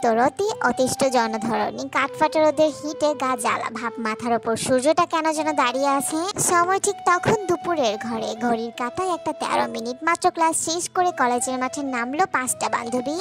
উত্তপ্ত রতি অতিষ্ঠ জনধরণী কাঠফাটা রোদের হিটে গা জ্বালা ভাব, মাথার ওপর সূর্যটা কেন যেন দাঁড়িয়ে আছে। সময় ঠিক তখন দুপুরের ঘরে, ঘড়ির কাঁটায় একটা 13 মিনিট মাত্র। ক্লাস শেষ করে কলেজের মাঠে নামলো 5টা বান্ধবী,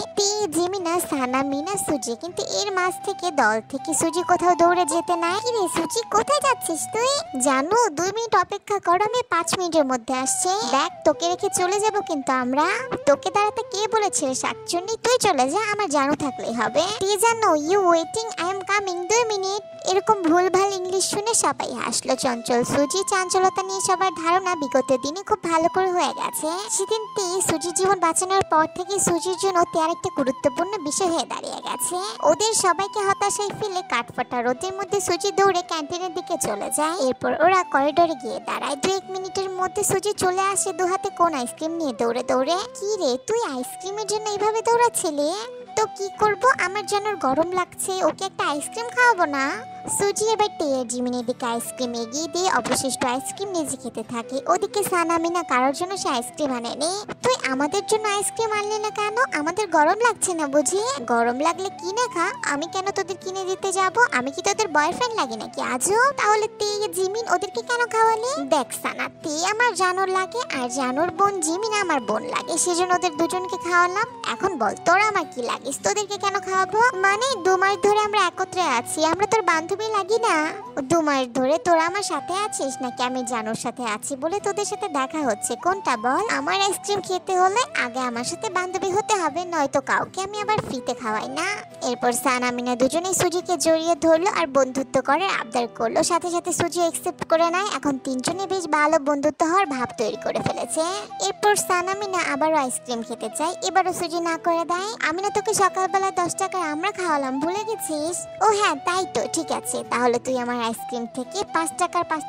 জিমিনা, সানা, মিনা, সুজি। কিন্তু এর মাঝ থেকে দল থেকে সুজি কোথাও দৌড়ে যেতে নাই। রে সুজি, কোথায় যাচ্ছিস তুই? জানু 2 মিনিট অপেক্ষা কর, আমি 5 মিনিটের মধ্যে আসছি। দেখ, তোকে রেখে চলে যাব কিন্তু আমরা। তোকে দাঁড়াতে কে বলেছে শাকচুন্নি? তুই চলে যা, আমার জানু থাকলেই হবে। তুই জানো you waiting, I am coming, 2 minute. এরকম ভুলভাল ইংলিশ শুনে সবাই হাসলো। চঞ্চল সুজি চাঞ্চলতা নিয়ে সবার ধারণা বিগত দিনে খুব ভালো করে হয়ে গেছে। সেদিন সুজির জীবন বাঁচানোর পর থেকে সুজির জন্য আরেকটা গুরুত্বপূর্ণ বিষয় হয়ে দাঁড়িয়ে গেছে। ওদের সবাইকে হতাশায় ফেলে কাঠফাটা রোদের মধ্যে সুজি দৌড়ে ক্যান্টিনের দিকে চলে যায়। এরপর ওরা করিডোরে গিয়ে দাঁড়ায়। 2-1 মিনিটের মধ্যে সুজি চলে আসে দু হাতে কোন আইসক্রিম নিয়ে দৌড়ে দৌড়ে। কি রে, তুই আইসক্রিমের জন্য এইভাবে দৌড়াচ্ছিলি? তো কি করব, আমার জানোর গরম লাগছে, ওকে একটা আইসক্রিম খাওয়াবো না? সুজি এবার জিমিনের দিকে আইসক্রিম এগিয়ে দিয়ে অবশিষ্ট আইসক্রিম নিজে খেতে থাকে। ওদিকে সানা, মিনা কারোর জন্য সে আইসক্রিম আনেনি। তুই আমাদের জন্য আইসক্রিম আনলি না কেন? আমাদের গরম লাগছে না বুঝি? গরম লাগলে কিনে খা, আমি কেন তোদের কিনে দিতে যাব? আমি কি তোদের বয়ফ্রেন্ড লাগে নাকি আজও? তাহলে জিমিন ওদেরকে কেন খাওয়ালি? দেখ সানা, আমার জানোর লাগে আর জানোর বোন জিমিন আমার বোন লাগে, সেজন্য ওদের দুজনকে খাওয়ালাম। এখন বল, তোরা আমার কি লাগিস? তোদেরকে কেন খাওয়াবো? মানে 2 মাস ধরে আমরা একত্রে আছি, আমরা তোর বান্ধবী লাগি না? 2 মাস ধরে তোরা আমার সাথে আছিস নাকি আমি জানোর সাথে আছি বলে তোদের সাথে দেখা হচ্ছে? কোনটা বল? আমার আইসক্রিম খেতে হলে আগে আমার সাথে বান্ধবী হতে হবে, নয়তো কাউকে আমি আবার ফ্রিতে খাওয়াই না। এরপর সানা, মিনা দুজনেই সুজিকে জড়িয়ে ধরলো আর বন্ধুত্ব করার আবদার করলো। সাথে সাথে সুজি অ্যাকসেপ্ট করে নেয়। এখন তিনজনে বেশ ভালো বন্ধুত্ব হওয়ার ভাব তৈরি করে ফেলেছে। এরপর সানা, মিনা আবারও আইসক্রিম খেতে চায়। এবারও সুজি না করে দেয়। আমি না তোকে সকালবেলা 10 টাকার আমরা খাওয়ালাম, ভুলে গেছিস? ও হ্যাঁ, তাই তো, ঠিক আছে। তাহলে তুই আমার আইসক্রিম থেকে 5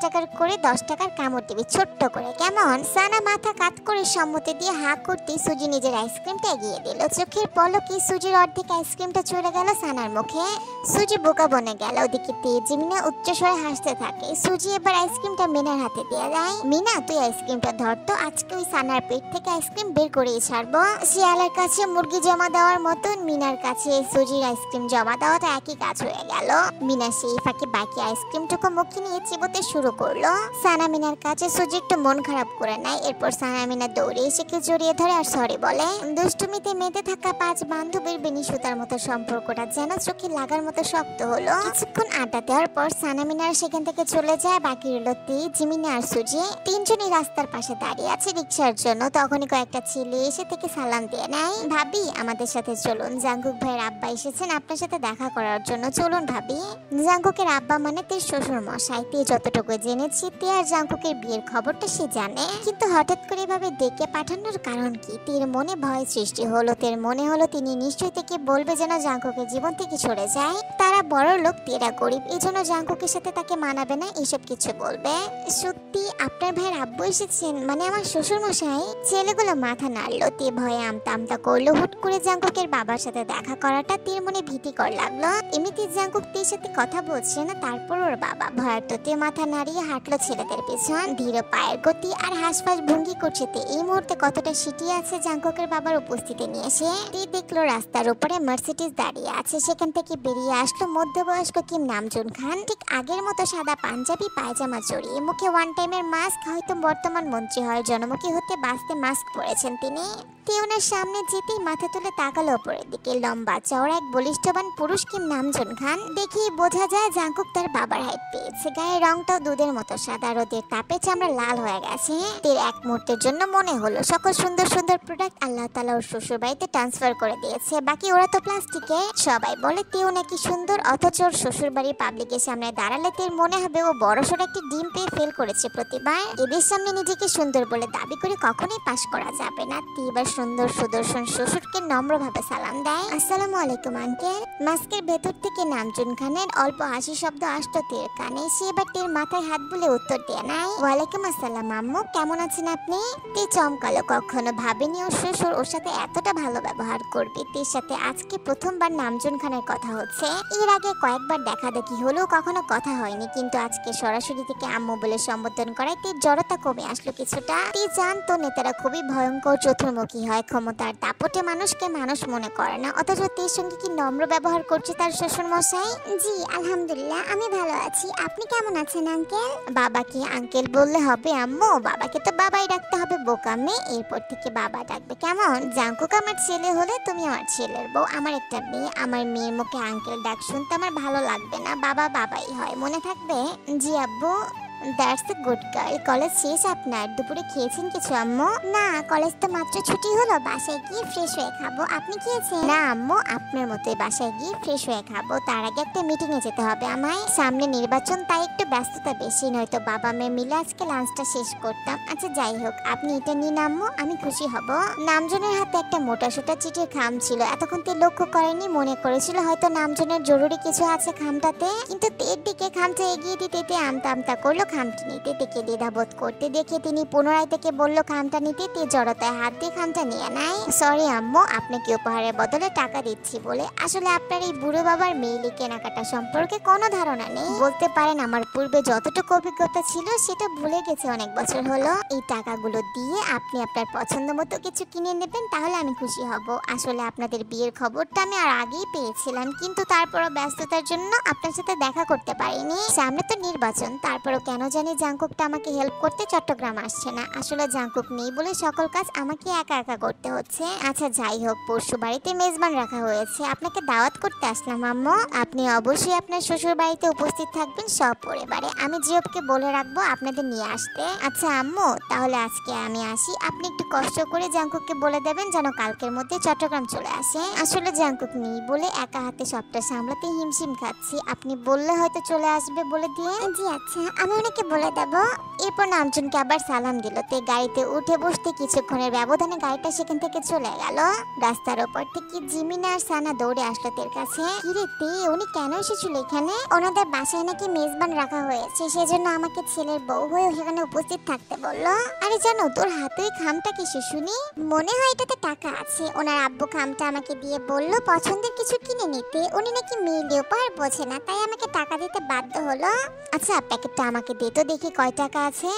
টাকার করে 10 টাকার কামড় দিবি, ছোট্ট করে, কেমন? সানা মাথা কাত করে সম্মতি দিয়ে হা করতে সুজি নিজের আইসক্রিমটা এগিয়ে দিল। চোখের পলকে সুজির অর্ধেক আইসক্রিমটা চলে গেল সানার মুখে। সুজি বোকা বনে গেল। ওদিকে জিমিনা উচ্চস্বরে হাসতে থাকে। সুজি এবার আইসক্রিমটা মিনার হাতে দিয়ে দেয়। মিনা, তুই আইসক্রিমটা ধর তো, আজকে ওই সানার পেট থেকে আইসক্রিম বের করেই ছাড়বো। শিয়ালের কাছে মুরগি জমা দেওয়ার মতন মিনার কাছে সুজির আইসক্রিম জমা দেওয়াটা একই কাজ হয়ে গেল। মিনা সেই ফাঁকে বাকি আইসক্রিমটুকু মুখে নিয়ে চিবোতে শুরু করলো। সানা মিনার কাছে সুজি একটু মন খারাপ করে নেয়। এরপর সানা মিনা দৌড়ে এসে কেউ জড়িয়ে ধরে আর সরি বলে। দুষ্টুমিতে মেতে থাকা 5 বান্ধবীর বেনি সুতার মতো সম্পর্কটা যেন চোখে লাগার মতো শক্ত হলো। কিছুক্ষণ আড্ডা দেওয়ার পর সানা মিনার সেখান থেকে চলে যায়। বাকি রইল জিমিনা আর সুজি। তিনজনই রাস্তার পাশে দাঁড়িয়ে আছে রিক্সার জন্য। তখনই কয়েকটা ছেলে এসে থেকে সালাম দিয়ে নেয়। ভাবি, আমাদের সাথে চলুন, জাঙ্কুক ভাইয়ের আব্বা এসেছেন আপনার সাথে দেখা করার জন্য, চলুন ভাবি। জাঙ্কুকের আব্বা মানে তের শ্বশুর মশাই। তে যতটুকু জেনেছি, তে আর জাঙ্কুকের বিয়ের খবরটা সে জানে, কিন্তু হঠাৎ করে এভাবে ডেকে পাঠানোর কারণ কি? তের মনে ভয় সৃষ্টি হলো। তের মনে হলো তিনি নিশ্চয়ই থেকে বলবে যেন জাঙ্কুকের জীবন থেকে সরে যায়। তারা বড় লোক, তেরা গরিব, এই জন্য জাঙ্কুকের সাথে তাকে মানাবে না, এসব কিছু বলবে। সত্যি আপনার ভাইয়ের আব্বু এসেছেন, মানে আমার শ্বশুর মশাই? ছেলেগুলো মাথা নাড়লো। তে ভয়ে আমতা আমতা করলো। হুট করে জাঙ্কুকের বাবার সাথে দেখা করাটা তের মনে ভীতিকর লাগলো। এমনিতে জাঙ্কুক তের সাথে কথা বলছে না, তারপর ওর বাবা ভয়ার্থতে মাথা নাড়িয়ে হাঁটলো ছেলেদের পেছন। ধীর পায়ের গতি আর হাসফাস ভঙ্গি করছে তে। এই মুহূর্তে কতটা সিটিয়ে আছে জাঙ্কুকের বাবার উপস্থিতি নিয়ে এসে। তে দেখলো রাস্তার উপরে মার্সিডিজ দাঁড়িয়ে আছে। সেখান থেকে বেরিয়ে আসলো মধ্যবয়স্ক কিম নামজুন খান। ঠিক আগের মতো সাদা পাঞ্জাবি পায়জামা জড়িয়ে, মুখে ওয়ান টাইমের মাস্ক, হয়তো বর্তমান মন্ত্রী হওয়ার জনমুখী হতে বাঁচতে মাস্ক পরেছেন তিনি। তে ওনার সামনে যেতেই মাথা তুলে তাকালো ওপরের দিকে। লম্বা চওড়া এক বলিষ্ঠবান পুরুষ কিম নামজুন খান। দেখেই বোঝা যায় জাঙ্কুক তার বাবার হাইট পেয়েছে। গায়ের রংটাও দুধের মতো সাদা। রোদের তাপে চামড়া লাল হয়ে গেছে। তের এক মুহূর্তের জন্য মনে হলো সকল সুন্দর সুন্দর প্রোডাক্ট আল্লাহ তাআলা ওর শ্বশুর বাড়িতে ট্রান্সফার করে দিয়েছে, বাকি ওরা তো প্লাস্টিকে। সবাই বলে তেও নাকি সুন্দর, অথচ ওর শ্বশুর বাড়ির পাবলিকের সামনে দাঁড়ালে তের মনে হবে ও বড়সড় একটি ডিম পেয়ে ফেল করেছে প্রতিবার। এদের সামনে নিজেকে সুন্দর বলে দাবি করে কখনোই পাশ করা যাবে না। তে এবার সুন্দর সুদর্শন শ্বশুরকে নম্রভাবে সালাম দেয়। আসসালামু আলাইকুম আঙ্কেল। মাস্কের ভেতর থেকে নামজুন খানের অল্প হাসি শব্দ আসতো তের কানে। সে এবার তের মাথায় হাত বুলে উত্তর দিয়ে নেয়, ওয়ালাইকুম আসসালাম আম্মু, কেমন আছেন আপনি? তে চমকালো। কখনো ভাবেনি ওর শ্বশুর ওর সাথে এতটা ভালো ব্যবহার করবে। তের সাথে আজকে প্রথমবার নামজুন খানের কথা হচ্ছে। এর আগে কয়েকবার দেখা দেখি হলেও কখনো কথা হয়নি, কিন্তু আজকে সরাসরি থেকে আম্মু বলে সম্বোধন করায় তের জড়তা কমে আসলো কিছুটা। তে জানতো নেতারা খুবই ভয়ঙ্কর চতুর্মুখী কি হয়, ক্ষমতার দাপটে মানুষকে মানুষ মনে করে না, অথচ তার সঙ্গে কি নম্র ব্যবহার করছে তার শ্বশুর মশাই। জি আলহামদুলিল্লাহ, আমি ভালো আছি, আপনি কেমন আছেন আঙ্কেল? বাবাকে আঙ্কেল বললে হবে আম্মু? বাবাকে তো বাবাই ডাকতে হবে, বোকা মেয়ে, এরপর থেকে বাবা ডাকবে কেমন? জাঙ্কুক আমার ছেলে হলে তুমি আমার ছেলের বউ, আমার একটা মেয়ে, আমার মেয়ের মুখে আঙ্কেল ডাক শুনতে আমার ভালো লাগবে না, বাবা বাবাই হয়, মনে থাকবে? জি আব্বু। That's a good girl. College শেষ আপনার? দুপুরে খেয়েছেন কিছু আম্মু? না, কলেজ তো মাত্র ছুটি হলো, বাসায় গিয়ে ফ্রেশ হয়ে খাবো। আপনি খেয়েছেন? না আম্মু, আপনার মতোই বাসায় গিয়ে ফ্রেশ হয়ে খাবো, তার আগে একটা মিটিং এ যেতে হবে আমায়, সামনে নির্বাচন, তাই একটু ব্যস্ততা বেশি, নয়তো বাবা মেয়ে মিলে আজকে লাঞ্চটা শেষ করতাম। আচ্ছা যাই হোক, আপনি এটা নিন আম্মু, আমি খুশি হব। নামজনের হাতে একটা মোটা সোটা চিঠির খাম ছিল, এতক্ষণ তে লক্ষ্য করেনি, মনে করেছিল হয়তো নামজনের জরুরি কিছু আছে খামটাতে, কিন্তু তের দিকে খামটা এগিয়ে দিতে আমতা আমতা করলো খামটি নিতে, তেকে দ্বিধাবোধ করতে দেখে তিনি পুনরায় থেকে বলল খামটা নিতে, তে জড়তায় হাত দিয়ে খামটা নিয়ে নেয়। সরি আম্মু, আপনাকে উপহারের বদলে টাকা দিচ্ছি বলে। আসলে আপনার এই বুড়ো বাবার মেইলি কেনাকাটা সম্পর্কে কোনো ধারণা নেই, বলতে পারেন আমার পূর্বে যতটুকু অভিজ্ঞতা ছিল সেটা ভুলে গেছে, অনেক বছর হলো। এই টাকাগুলো দিয়ে আপনি আপনার পছন্দ মতো কিছু কিনে নেবেন, তাহলে আমি খুশি হব। আসলে আপনাদের বিয়ের খবরটা আমি আর আগেই পেয়েছিলাম, কিন্তু তারপরও ব্যস্ততার জন্য আপনার সাথে দেখা করতে পারিনি, সামনে তো নির্বাচন, তারপরও কেন জানি জাঙ্কুকটা আমাকে হেল্প করতে চট্টগ্রাম আসছে না। আসলে জাঙ্কুক নেই বলে সকল কাজ আমাকে একা একা করতে হচ্ছে। আচ্ছা যাই হোক, পরশু বাড়িতে মেজবান রাখা হয়েছে, আপনাকে দাওয়াত করতে আসলাম আম্মু। আপনি অবশ্যই আপনার শ্বশুর বাড়িতে উপস্থিত থাকবেন সব পরিবারে, আমি জিওপকে বলে রাখবো আপনাদের নিয়ে আসতে। আচ্ছা আম্মু, তাহলে আজকে আমি আসি, আপনি একটু কষ্ট করে জাঙ্কুককে বলে দেবেন যেন কালকের মধ্যে চট্টগ্রাম চলে আসে। আসলে জাঙ্কুক নেই বলে একা হাতে সবটা সামলাতে হিমশিম খাচ্ছি, আপনি বললে হয়তো চলে আসবে বলে দিয়ে। জি আচ্ছা, আমি ওনাকে বলে দেব। এরপর নামজনকে আবার সালাম দিল, তে গাড়িতে উঠে বসতে কিছুক্ষণের ব্যবধানে গাড়িটা সেখান থেকে চলে গেল। রাস্তার ওপর থেকে জিমিনা আর সানা দৌড়ে আসলো তের কাছে। কিরে তে, উনি কেন এসেছিল এখানে? ওনাদের বাসায় নাকি মেজবান রাখা হয়েছে, সেজন্য আমাকে ছেলের বউ হয়ে সেখানে উপস্থিত থাকতে বললো। আরে জানো, তোর হাতে ওই খামটা কিসে শুনি? মনে হয় এটাতে টাকা আছে, ওনার আব্বু খামটা আমাকে দিয়ে বললো পছন্দের কিছু কিনে নিতে, উনি নাকি মেয়েলি উপহার বোঝে না, তাই আমাকে টাকা দিতে বাধ্য হলো। আচ্ছা প্যাকেটটা আমাকে দে তো দেখি কয় টাকা আছে।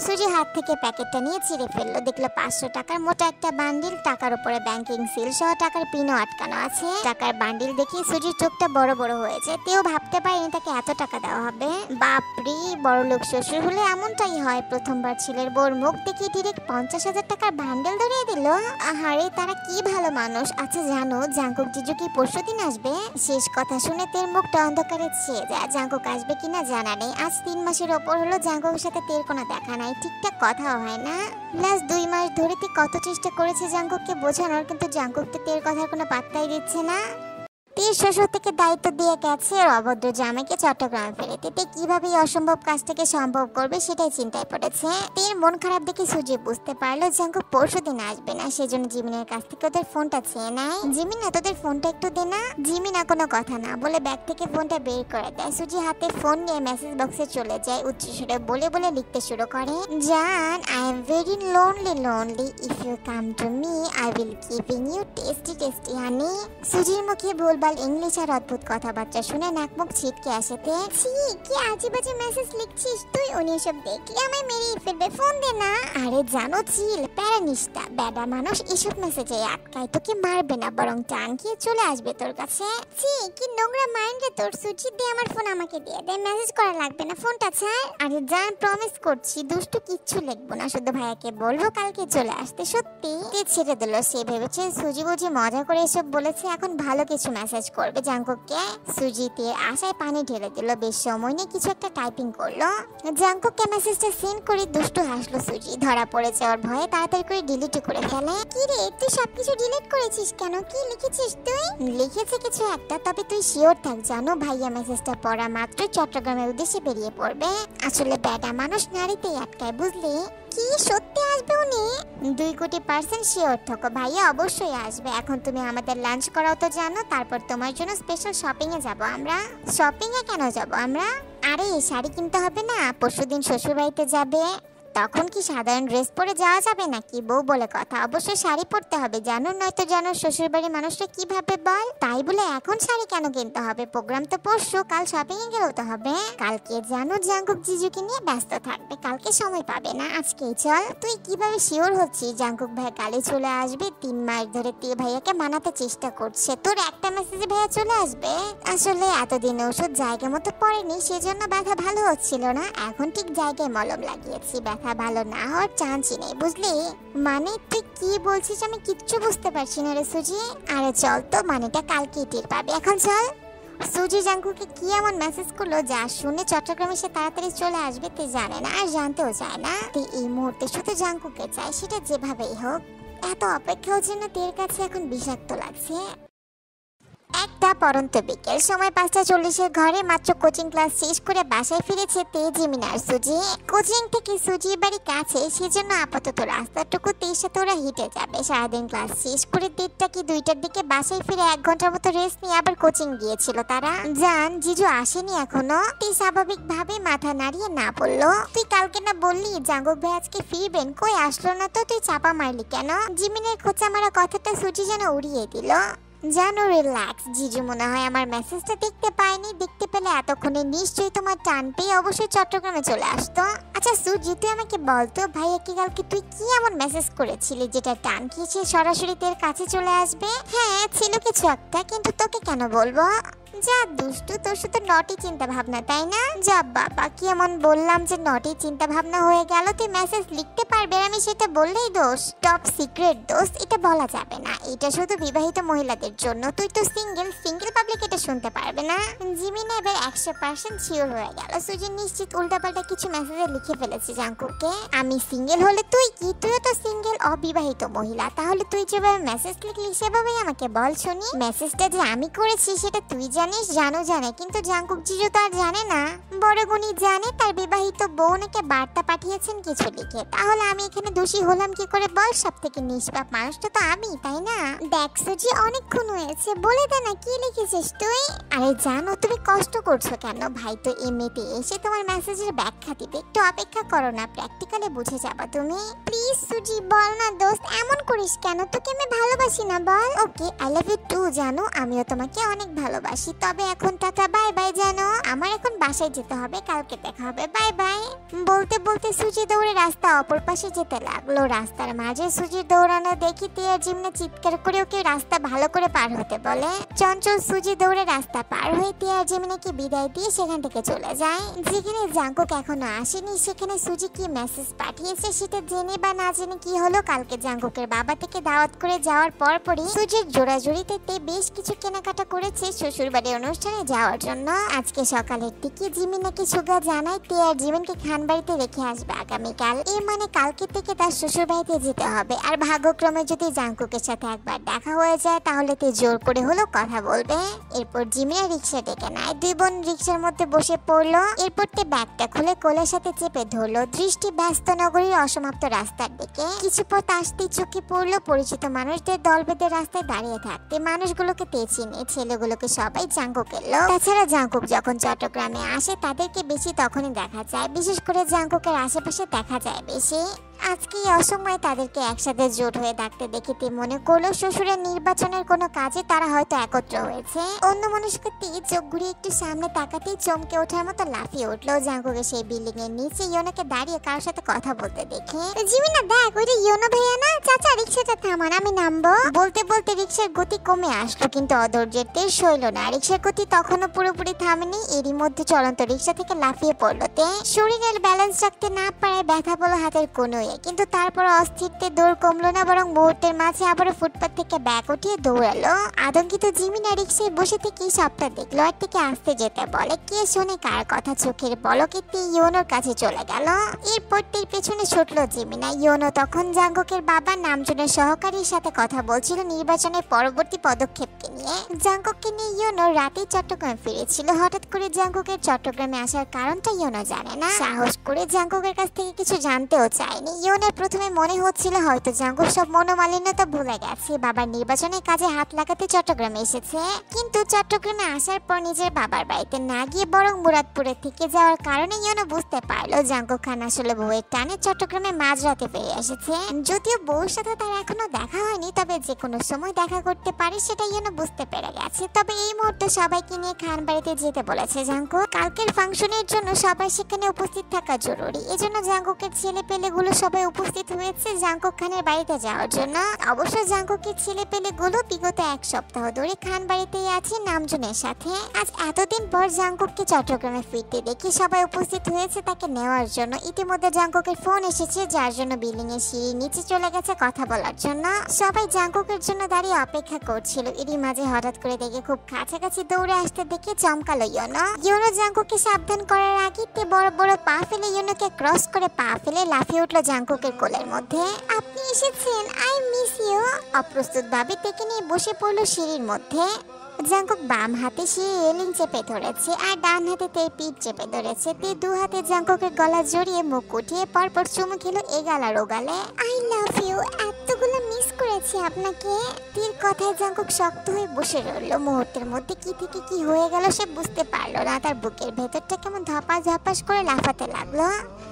সুজি হাত থেকে প্যাকেটটা নিয়ে চিড়ে ফেললো, দেখলো 500 টাকার মোটা একটা বান্ডিল, টাকার উপরে ব্যাংকিং সিল সহ টাকার পিনও আটকানো আছে। টাকার বান্ডিল দেখে সুজির চোখটা বড় বড় হয়েছে, তেও ভাবতে পারেনি তাকে এত টাকা দেওয়া হবে। বাপরে, বড় লোক শ্বশুর হলে এমনটাই হয়, প্রথমবার ছেলের বউর মুখ দেখে ডিরেক্ট 50,000 টাকার বান্ডেল ধরিয়ে দিল। আহারে, তারা কি ভালো মানুষ। আচ্ছা জানো, জাঙ্কুক জিজু কি পরশুদিন আসবে? শেষ কথা শুনে তের মুখটা অন্ধকারে ছেয়ে যায়, জাঙ্কুক আসবে কিনা জানা নেই। আজ 3 মাসের ওপর হলো জাঙ্কুকের সাথে তের কোনো দেখা নাই, ঠিকঠাক কথাও হয় না। লাস্ট 2 মাস ধরে তে কত চেষ্টা করেছে জাঙ্কুককে বোঝানোর, কিন্তু জাঙ্কুক তো তের কথার কোনো পাত্তাই দিচ্ছে না। তের শ্বশুর থেকে দায়িত্ব দিয়ে গেছে ওর অভদ্র জামাইকে চট্টগ্রামে ফেলে দিতে, কিভাবে এই অসম্ভব কাজটাকে সম্ভব করবে সেটাই চিন্তায় পড়েছে। তের মন খারাপ দেখে সুজি বুঝতে পারলো জাঙ্কুক পরশুদিন আসবে না, সেজন্য জিমিনের কাছ থেকে ওদের ফোনটা চেয়ে নেয়। জিমিনা, তোদের ফোনটা একটু দে না। জিমিনা কোনো কথা না বলে ব্যাগ থেকে ফোনটা বের করে দেয়। সুজি হাতে ফোন নিয়ে মেসেজ বক্সে চলে যায়, উচ্চস্বরে বলে বলে লিখতে শুরু করে। জান, I am very lonely, if you come to me I will giving you tasty honey. সুজির মুখে ভুলভাল ইংলিশ আর অদ্ভুত কথাবার্তা শুনে নাক মুখ ছিটকে আসে তে। ছি, কি আজেবাজে মেসেজ লিখছিস তুই, উনি এসব দেখলে আমায় মেরেই ফেলবে, ফোন দে না। আরে জানো চিল, প্যারানিস্টা বেডা মানুষ এসব মেসেজে আটকায়, তোকে মারবে না বরং টান খেয়ে চলে আসবে তোর কাছে। ছি, কি নোংরা মাইন্ড রে তোর। সুজি দে আমার ফোন, আমাকে দিয়ে দে, মেসেজ করা লাগবে না, ফোনটা ছাড়। আরে জান, প্রমিস করছি দুষ্টু কিচ্ছু লিখবো না, শুধু ভাইয়াকে বলবো কালকে চলে আসতে। সত্যি? তে ছেড়ে দিল, সে ভেবেছে সুজি বুঝি মজা করে এসব বলেছে, এখন ভালো কিছু মেসেজ করবে জাঙ্কুককে। সুজিতে আশায় পানি ঢেলে দিল, বেশ সময় নিয়ে কিছু একটা টাইপিং করলো। জাঙ্কুককে মেসেজটা সেন্ড করে দুষ্টু হাসলো সুজি, ধরা পড়েছে ওর ভয়ে তাড়াতাড়ি করে ডিলিট করে ফেলে। কি রে, তুই সবকিছু ডিলিট করেছিস কেন? কি লিখেছিস তুই? লিখেছে কিছু একটা, তবে তুই শিওর থাক জানো ভাইয়া মেসেজটা পড়া মাত্র চট্টগ্রামের উদ্দেশ্যে বেরিয়ে পড়বে। আসলে বেটা মানুষ নারীতেই আটকায়, বুঝলি? কি সত্যি আসবে উনি? 2,000,000% শিওর থাকো, ভাইয়া অবশ্যই আসবে। এখন তুমি আমাদের লাঞ্চ করাও তো জানো, তারপর তোমার জন্য স্পেশাল শপিং এ যাব আমরা। শপিং এ কেন যাব আমরা? আরে শাড়ি কিনতে হবে না, পরশুদিন শ্বশুর বাড়িতে যাবে। তখন কি সাধারণ ড্রেস পরে যাওয়া যাবে নাকি? বউ বলে কথা, অবশ্যই শাড়ি পরতে হবে জানো, নয়তো জানো শ্বশুর বাড়ির মানুষরা কিভাবে বল। তাই বলে এখন শাড়ি কেন কিনতে হবে? প্রোগ্রাম তো পরশু, কাল শপিং এ গেলেও তো হবে। কালকে জানো জাঙ্কুক জিজুকে নিয়ে ব্যস্ত থাকবে, কালকে সময় পাবে না, আজকেই চল। তুই কিভাবে শিওর হচ্ছিস জাঙ্কুক ভাই কালে চলে আসবে? 3 মাস ধরে তুই ভাইয়াকে মানাতে চেষ্টা করছে, তোর একটা মেসেজে ভাইয়া চলে আসবে? আসলে এতদিন ওষুধ জায়গা মতো পড়েনি, সেজন্য ব্যথা ভালো হচ্ছিল না, এখন ঠিক জায়গায় মলম লাগিয়েছি, ব্যথা ভালো না হওয়ার চান্সই নেই বুঝলি। মানে তুই কি বলছিস আমি কিচ্ছু বুঝতে পারছি না রে সুজি। আরে চল তো, মানেটা কালকেই টের পাবে, এখন চল। সুজি জাঙ্কুকে কি এমন মেসেজ করলো যা শুনে চট্টগ্রামে সে তাড়াতাড়ি চলে আসবে তুই জানে না, আর জানতেও চায় না। তুই এই মুহূর্তে শুধু জাঙ্কুকে চায়, সেটা যেভাবেই হোক। এত অপেক্ষাও যেন তোর কাছে এখন বিষাক্ত লাগছে। একটা পরন্ত বিকেল, সময় 5:40 ঘরে মাত্র কোচিং ক্লাস শেষ করে বাসায় ফিরেছে তেজিমিন আর সুজি। কোচিং থেকে সুজির বাড়ি কাছে, সেজন্য আপাতত রাস্তাটুকু তের সাথে ওরা হেঁটে যাবে। সারাদিন ক্লাস শেষ করে 1:30 কি 2টার দিকে বাসায় ফিরে 1 ঘন্টার মতো রেস্ট নিয়ে আবার কোচিং গিয়েছিল তারা। জান জিজু আসেনি এখনো? তুই স্বাভাবিক ভাবে মাথা নাড়িয়ে না বললো, তুই কালকে না বললি জাঙ্কুক ভাই আজকে ফিরবেন, কই আসলো না তো? তুই চাপা মারলি কেন? জিমিনের খোঁচা মারা কথাটা সুজি যেন উড়িয়ে দিল। জানো রিল্যাক্স, জিজু মনে হয় আমার মেসেজটা দেখতে পায়নি, দেখতে পেলে এতক্ষণে নিশ্চয়ই তোমার টান পেয়ে অবশ্যই চট্টগ্রামে চলে আসতো। আচ্ছা সুজি তুই আমাকে বলতো ভাইয়া কি কালকে তুই কি এমন মেসেজ করেছিলি যেটা টান খেয়েছে সরাসরি তোর কাছে চলে আসবে? হ্যাঁ ছিল কিছু একটা, কিন্তু তোকে কেন বলবো? যা দুষ্টু, তোর শুধু নটি চিন্তা ভাবনা তাই না? যা বাবা, কি এমন বললাম যে নটি চিন্তা ভাবনা হয়ে গেল? তুই মেসেজ লিখতে পারবে, আমি সেটা বললেই দোষ? টপ সিক্রেট দোষ, এটা বলা যাবে না, এটা শুধু বিবাহিত মহিলাদের জন্য। তুই তো সিঙ্গেল পাবলিক এটা শুনতে পারবে না। জিমিনা এবার 100% শিওর হয়ে গেল সুজি নিশ্চিত উল্টাপাল্টা কিছু মেসেজে লিখে ফেলেছে জাঙ্কুককে। আমি সিঙ্গেল হলে তুই কি? তুইও তো সিঙ্গেল অবিবাহিত মহিলা, তাহলে তুই যেভাবে মেসেজ লিখলি সেভাবেই আমাকে বল শুনি। মেসেজটা যে আমি করেছি সেটা তুই জানিস, জানো জানে, কিন্তু জাঙ্কুক জিজু তো আর জানে না। বড় গুণী জানে তার বিবাহিত বউ নাকি বার্তা পাঠিয়েছেন কিছু লিখে, তাহলে আমি এখানে দোষী হলাম কি করে বল? সব থেকে নিষ্পাপ মানুষটা তো আমি, তাই না? দেখ সুজি অনেকক্ষণ হয়েছে, বলে দে না কি লিখেছিস তুই। আরে জানো তুমি কষ্ট করছো কেন? ভাই তো এমনিতে এসে তোমার মেসেজের ব্যাখ্যা দিবে, একটু অপেক্ষা করো না, প্র্যাকটিক্যালে বুঝে যাবা তুমি। প্লিজ সুজি বল না দোস্ত, এমন করিস কেন? তোকে আমি ভালোবাসি না বল। Okay I love you too জানো, আমিও তোমাকে অনেক ভালোবাসি, তবে এখন টাটা বাই বাই জানো, আমার এখন বাসায় যেতে হবে, কালকে দেখা হবে, বাই বাই। বলতে বলতে সুজি দৌড়ে রাস্তা অপর পাশে যেতে লাগলো। রাস্তার মাঝে সুজির দৌড়ানো দেখি তিয়ার জিমনে চিৎকার করে ওকে রাস্তা ভালো করে পার হতে বলে। চঞ্চল সুজি দৌড়ে রাস্তা পার হয়ে তিয়ার জিমনেকে বিদায় দিয়ে সেখান থেকে চলে যায়। যেখানে জাঙ্কুক এখনো আসেনি, সেখানে সুজি কি মেসেজ পাঠিয়েছে সেটা জেনে বা না জেনে কি হলো, কালকে জাঙ্কুকের বাবা থেকে দাওয়াত করে যাওয়ার পরপরই সুজির জোড়াজুড়িতে বেশ কিছু কেনাকাটা করেছে শ্বশুর বাড়ির অনুষ্ঠানে যাওয়ার জন্য। আজকে সকালের দিকে জিমি নাকি সুগা জানায় তিয়ার জিমিনকে খান বাড়িতে রেখে আসবে আগামীকাল। এর মানে কালকে থেকে তার শ্বশুর বাড়িতে যেতে হবে। আর ভাগ্যক্রমে যদি জাঙ্কুকের সাথে একবার দেখা হয়ে যায় তাহলে তে জোর করে হলো কথা বলবে। এরপর জিমিনা রিক্সা ডেকে নেয়, 2 বোন রিক্সার মধ্যে বসে পড়লো। এরপর তে ব্যাগটা খুলে কোলের সাথে চেপে ধরলো, দৃষ্টি ব্যস্ত নগরীর অসমাপ্ত রাস্তার দিকে। কিছু পথ আসতেই চোখে পড়লো পরিচিত মানুষদের দল বেঁধে রাস্তায় দাঁড়িয়ে থাকতে। মানুষগুলোকে তে চিনে, ছেলেগুলোকে সবাই জাঙ্কুকের লোক। তাছাড়া জাঙ্কুক যখন চট্টগ্রামে আসে তাদেরকে বেশি তখনই দেখা যায়, বিশেষ করে জাঙ্কুকের আশেপাশে দেখা যায় বেশি। আজকে এই অসময়ে তাদেরকে একসাথে জোট হয়ে ডাকতে দেখে তে মনে করলো শ্বশুরের নির্বাচনের কোনো কাজে তারা হয়তো একত্র হয়েছে। অন্য মানুষকে চোখ ঘুরিয়ে একটু সামনে তাকাতেই চমকে ওঠার মতো লাফিয়ে উঠলো। জাঙ্কুকে সেই বিল্ডিং এর নিচে ইয়োনাকে দাঁড়িয়ে কারোর সাথে কথা বলতে দেখে। জিমিনা দেখ ওইটা ইয়োনো ভাইয়া না? চাচা রিক্সাটা থামান, আমি নামবো। বলতে বলতে রিক্সার গতি কমে আসলো, কিন্তু অধৈর্যের তেজ সইল না। রিক্সার গতি তখনও পুরোপুরি থামেনি, এরই মধ্যে চলন্ত রিক্সা থেকে লাফিয়ে পড়লো তে। শরীরের ব্যালেন্স রাখতে না পারায় ব্যথা পেল হাতের কোনোই, কিন্তু তারপর অস্থিরতে দৌড় কমলো না, বরং মুহূর্তের মাঝে আবারও ফুটপাত থেকে ব্যাগ উঠিয়ে দৌড়ালো। আতঙ্কিত জিমিনা রিক্সায় বসে থেকেই সবটা দেখলো আর থেকে আসতে যেতে বলে। কে শোনে কার কথা, চোখের পলকে ইয়োনোর কাছে চলে গেল। এরপর পেছনে ছুটলো জিমিনা। ইয়োনো তখন জাঙ্কুকের বাবা নামজনের সহকারীর সাথে কথা বলছিল নির্বাচনের পরবর্তী পদক্ষেপকে নিয়ে। জাঙ্কুককে নিয়ে ইয়োনো রাতেই চট্টগ্রাম ফিরেছিল। হঠাৎ করে জাঙ্কুকের চট্টগ্রামে আসার কারণটা ইয়োনো জানে না। সাহস করে জাঙ্কুকের কাছ থেকে কিছু জানতেও চায়নি। ইয়োনের প্রথমে মনে হচ্ছিল হয়তো জাঙ্কুক সব মনোমালিন্যতা ভুলে গেছে, বাবার নির্বাচনের কাজে হাত লাগাতে চট্টগ্রামে এসেছে। কিন্তু চট্টগ্রামে আসার পর নিজের বাবার বাড়িতে না গিয়ে বরং মুরাদপুরে থেকে যাওয়ার কারণে ইয়োনো বুঝতে পারলো জাঙ্কুক খান আসলে বউয়ের টানে চট্টগ্রামে মাঝরাতে ফিরে এসেছে। যদিও বউর সাথে তার এখনো দেখা হয়নি, তবে যে কোনো সময় দেখা করতে পারে সেটা ইয়োনো বুঝতে পেরে গেছে। তবে এই মুহূর্তে সবাইকে নিয়ে খান বাড়িতে যেতে বলেছে জাঙ্কুক। কালকের ফাংশনের জন্য সবাই সেখানে উপস্থিত থাকা জরুরি। এজন্য জাঙ্কুকের ছেলে পেলেগুলো সবাই উপস্থিত হয়েছে জাঙ্কুক খানের বাড়িতে যাওয়ার জন্য। অবশ্য জাঙ্কুকের ছেলে পেলেগুলো বিগত এক সপ্তাহ ধরে খান বাড়িতেই আছে নামজনের সাথে। আজ এতদিন পর জাঙ্কুককে চট্টগ্রামে ফিরতে দেখে সবাই উপস্থিত হয়েছে তাকে নেওয়ার জন্য। ইতিমধ্যে জাঙ্কুকের ফোন এসেছে, যার জন্য বিল্ডিং এর সিঁড়ি নিচে চলে গেছে কথা বলার জন্য। সবাই জাঙ্কুকের জন্য দাঁড়িয়ে অপেক্ষা করছিল। এরই মাঝে হঠাৎ করে দেখে খুব কাছাকাছি দৌড়ে আসতে দেখে চমকালো ইয়োনো। ইয়োনো জাঙ্কুককে সাবধান করার আগে তে বড় বড় পা ফেলে ইয়োনোকে ক্রস করে পা ফেলে লাফিয়ে উঠলো জাঙ্কুকের কোলের মধ্যে। আপনি এসেছেন, আই মিস ইউ। অপ্রস্তুত ভাবে তেকে নিয়ে বসে পড়লো সিঁড়ির মধ্যে। জাঙ্কুক বাম হাতে সিঁড়ি রেলিং চেপে ধরেছে আর ডান হাতে তে পিঠ চেপে ধরেছে। তে দু হাতে জাঙ্কুকের গলা জড়িয়ে মুখ উঠিয়ে পরপর চুমু খেলো এগাল আর ওগালে। আই লাভ ইউ, এতগুলো মিস করেছি আপনাকে। তীর কথায় জাঙ্কুক শক্ত হয়ে বসে রইল। মুহূর্তের মধ্যে কি থেকে কি হয়ে গেল সে বুঝতে পারলো না। তার বুকের ভেতরটা কেমন ধপাস ধপাস করে লাফাতে লাগলো।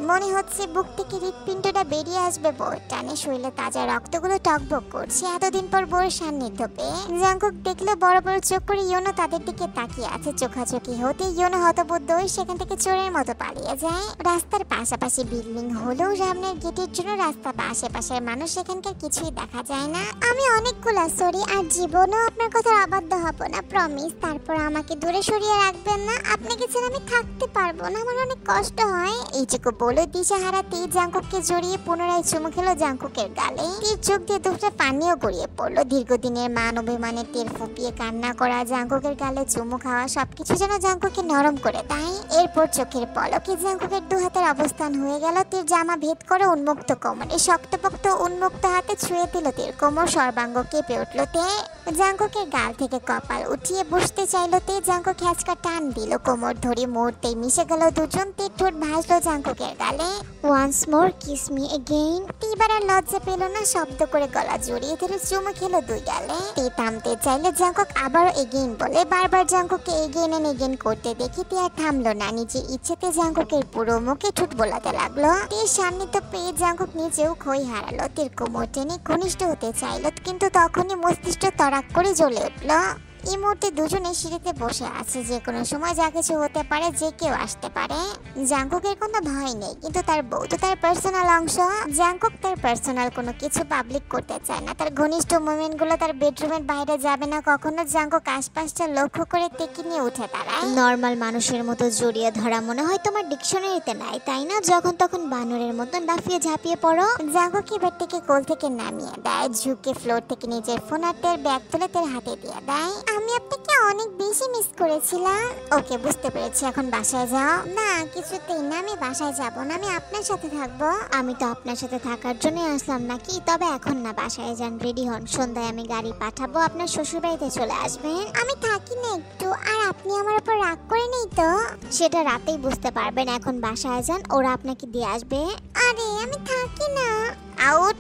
মনে হচ্ছে বুক থেকে হৃৎপিণ্ডটা বেরিয়ে আসবে বউয়ের টানে। শরীরে তাজা রক্তগুলো টকবক করছে এতদিন পর বউয়ের সান্নিধ্য পেয়ে। জাঙ্কুক দেখলো বড় বড় চোখ করে ইয়োনো তাদের দিকে তাকিয়ে আছে। চোখাচোখি হতে ইয়োনো হতবুদ্ধ হয়ে সেখান থেকে চোরের মতো পালিয়ে যায়। রাস্তার পাশাপাশি বিল্ডিং হলেও সামনের গেটের জন্য রাস্তা বা আশেপাশের মানুষ সেখানকার কিছুই দেখা যায় না। আমি অনেকগুলো সরি, আর জীবনও আপনার কথা অবাধ্য হব না, প্রমিস। তারপর আমাকে দূরে সরিয়ে রাখবেন না, আপনাকে ছেড়ে আমি থাকতে পারবো না, আমার অনেক কষ্ট হয়। এইটুকু বলে দিশাহারাতেই জাঙ্কুককে জড়িয়ে পুনরায় চুমু খেলো জাঙ্কুকের গালে। তীর চোখ দিয়ে দুটো পানিও গড়িয়ে পড়লো। দীর্ঘদিনের মান অভিমানের তীর ফুপিয়ে কান্না করা, জাঙ্কুকের গালে চুমু খাওয়া সবকিছু যেন জাঙ্কুককে নরম করে দেয়। এরপর চোখের পলকে জাঙ্কুকের দু হাতের অবস্থান হয়ে গেল তীর জামা ভেদ করে উন্মুক্ত কোমরে। শক্তপোক্ত উন্মুক্ত হাতে ছুঁয়ে দিল তীর কোমর, সর্বাঙ্গ কেঁপে উঠলো তে। জাঙ্কুকের গাল থেকে কপাল উঠিয়ে বসতে চাইলো তে। জাঙ্কুক হ্যাচকা টান দিল, কোমর ধরে মুহূর্তেই মিশে গেল দুজন। তীর ঠোঁট ভাসলো জাঙ্কুকের গালে। Once more kiss me again. এবার আর লজ্জা পেল না, শব্দ করে গলা জড়িয়ে ধরে চুমু খেলো দুই গালে। তে থামতে চাইলে জাঙ্কুক আবারও এগেইন বলে। বারবার জাঙ্কুককে এগেইন এন্ড এগেইন করতে দেখে তে আর থামলো না। নিজে ইচ্ছেতে জাঙ্কুকের পুরো মুখে ঠোঁট বোলাতে লাগলো। তীর সান্নিধ্য পেয়ে জাঙ্কুক নিজেও খই হারালো। তীর কোমর টেনে ঘনিষ্ঠ হতে চাইলো, কিন্তু তখনই মস্তিষ্ক তড়াক করে জ্বলে উঠলো। এই মুহূর্তে দুজনে সিঁড়িতে বসে আছে। যে কোনো সময় যা কিছু হতে পারে, যে কেউ আসতে পারে। জাঙ্কুকের কোনো ভয় নেই, কিন্তু তার বউ তো তার পার্সোনাল অংশ। জাঙ্কুক তার পার্সোনাল কোনো কিছু পাবলিক করতে চায় না। তার ঘনিষ্ঠ মোমেন্ট গুলো তার বেডরুমের বাইরে যাবে না কখনো। জাঙ্কুক আশপাশটা লক্ষ্য করে তেকে নিয়ে উঠে দাঁড়ায়। নর্মাল মানুষের মতো জড়িয়ে ধরা মনে হয় তোমার ডিকশনারিতে নাই, তাই না? যখন তখন বানরের মতো লাফিয়ে ঝাঁপিয়ে পড়ো। জাঙ্কুক এবার থেকে কোল থেকে নামিয়ে দেয়, ঝুঁকে ফ্লোর থেকে নিজের ফোন আর তের ব্যাগ তুলে তের হাতে দিয়ে দেয়। আমি আপনাকে অনেক বেশি মিস করেছিলাম। ওকে, বুঝতে পেরেছি, এখন বাসায় যাও। না, কিছুতেই না, আমি বাসায় যাব না, আমি আপনার সাথে থাকবো। আমি তো আপনার সাথে থাকার জন্য আসলাম নাকি? তবে এখন না, বাসায় যান, রেডি হন, সন্ধ্যায় আমি গাড়ি পাঠাবো, আপনার শ্বশুর বাড়িতে চলে আসবেন। আমি থাকি না একটু, আর আপনি আমার উপর রাগ করে নেই তো? সেটা রাতেই বুঝতে পারবেন, এখন বাসায় যান, ওরা আপনাকে দিয়ে আসবে। আরে আমি থাকি না। আউট।